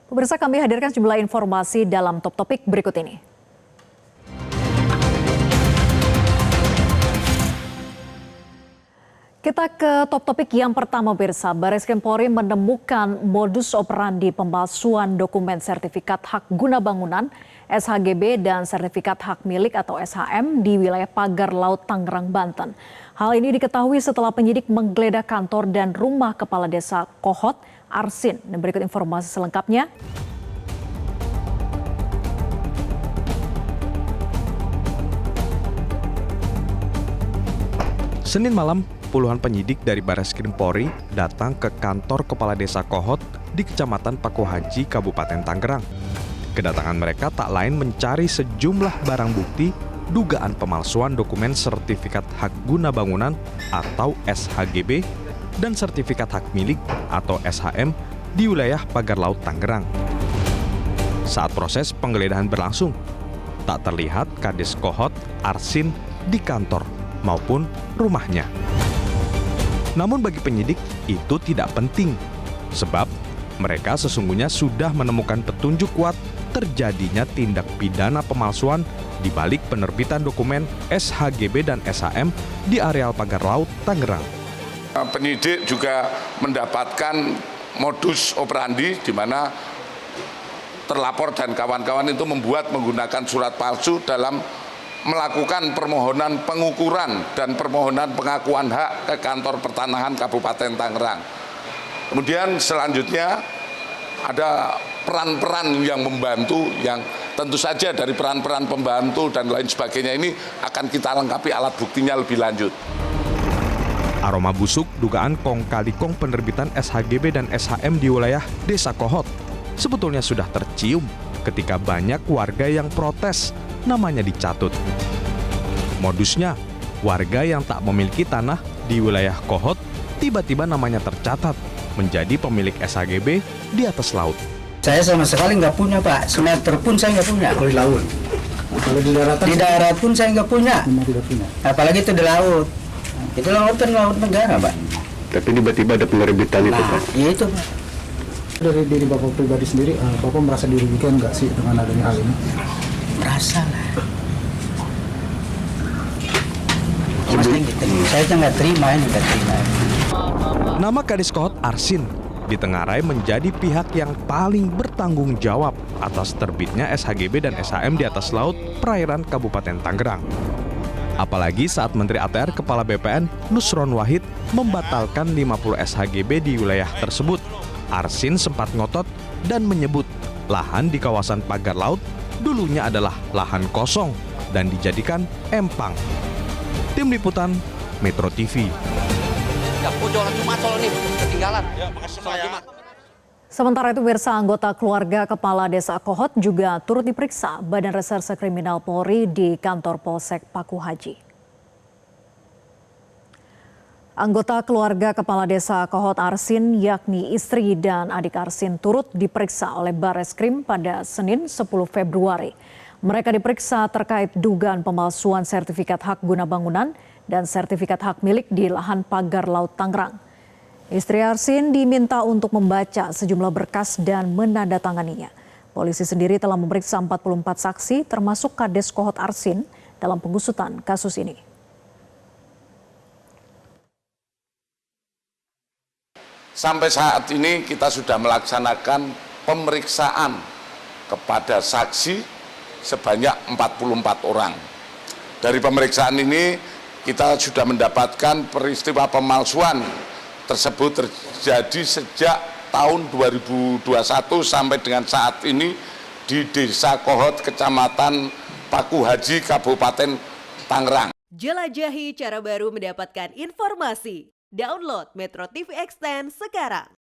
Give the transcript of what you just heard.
Pemirsa, kami hadirkan sejumlah informasi dalam Top Topik berikut ini. Kita ke Top Topik yang pertama, pemirsa. Barreskrim Polri menemukan modus operandi pemalsuan dokumen sertifikat hak guna bangunan (SHGB) dan sertifikat hak milik atau SHM di wilayah Pagar Laut, Tangerang, Banten. Hal ini diketahui setelah penyidik menggeledah kantor dan rumah Kepala Desa Kohot Arsin. Dan berikut informasi selengkapnya. Senin malam, puluhan penyidik dari Barreskrim Polri datang ke kantor Kepala Desa Kohot di Kecamatan Pakuhaji, Kabupaten Tangerang. Kedatangan mereka tak lain mencari sejumlah barang bukti dugaan pemalsuan dokumen sertifikat hak guna bangunan atau SHGB dan sertifikat hak milik atau SHM di wilayah Pagar Laut, Tangerang. Saat proses penggeledahan berlangsung, tak terlihat Kades Kohot Arsin di kantor maupun rumahnya. Namun bagi penyidik itu tidak penting, sebab mereka sesungguhnya sudah menemukan petunjuk kuat terjadinya tindak pidana pemalsuan di balik penerbitan dokumen SHGB dan SHM di areal Pagar Laut, Tangerang. Penyidik juga mendapatkan modus operandi di mana terlapor dan kawan-kawan itu menggunakan surat palsu dalam melakukan permohonan pengukuran dan permohonan pengakuan hak ke kantor pertanahan Kabupaten Tangerang. Kemudian selanjutnya ada peran-peran yang membantu, yang tentu saja dari peran-peran pembantu dan lain sebagainya ini akan kita lengkapi alat buktinya lebih lanjut. Aroma busuk dugaan kong kali kong penerbitan SHGB dan SHM di wilayah Desa Kohot sebetulnya sudah tercium ketika banyak warga yang protes namanya dicatut. Modusnya, warga yang tak memiliki tanah di wilayah Kohot tiba-tiba namanya tercatat menjadi pemilik SHGB di atas laut. Saya sama sekali nggak punya, Pak. Semeter pun saya nggak punya. Kalau di laut? Kalau di daratan? Di darat pun saya nggak punya. Tidak punya. Apalagi itu di laut. Itu laut kan laut negara, Pak. Tapi tiba-tiba ada penerbitan itu, Pak? Iya itu, Pak. Dari diri Bapak pribadi sendiri, Bapak merasa dirugikan nggak sih dengan adanya hal ini? Merasa lah. Saya nggak terima ini, nggak terima. Nama Kades Kohot Arsin ditengarai menjadi pihak yang paling bertanggung jawab atas terbitnya SHGB dan SHM di atas laut perairan Kabupaten Tangerang. Apalagi saat Menteri ATR Kepala BPN Nusron Wahid membatalkan 50 SHGB di wilayah tersebut, Arsin sempat ngotot dan menyebut lahan di kawasan Pagar Laut dulunya adalah lahan kosong dan dijadikan empang. Tim Liputan Metro TV. Sementara itu, pemirsa, anggota keluarga Kepala Desa Kohot juga turut diperiksa Badan Reserse Kriminal Polri di kantor Polsek Pakuhaji. Anggota keluarga Kepala Desa Kohot Arsin, yakni istri dan adik Arsin, turut diperiksa oleh Barreskrim pada Senin 10 Februari. Mereka diperiksa terkait dugaan pemalsuan sertifikat hak guna bangunan dan sertifikat hak milik di lahan Pagar Laut, Tangerang. Istri Arsin diminta untuk membaca sejumlah berkas dan menandatanganinya. Polisi sendiri telah memeriksa 44 saksi termasuk Kades Kohot Arsin dalam pengusutan kasus ini. Sampai saat ini kita sudah melaksanakan pemeriksaan kepada saksi sebanyak 44 orang. Dari pemeriksaan ini kita sudah mendapatkan peristiwa pemalsuan tersebut terjadi sejak tahun 2021 sampai dengan saat ini di Desa Kohot, Kecamatan Pakuhaji, Kabupaten Tangerang. Jelajahi cara baru mendapatkan informasi. Download Metro TV Extend sekarang.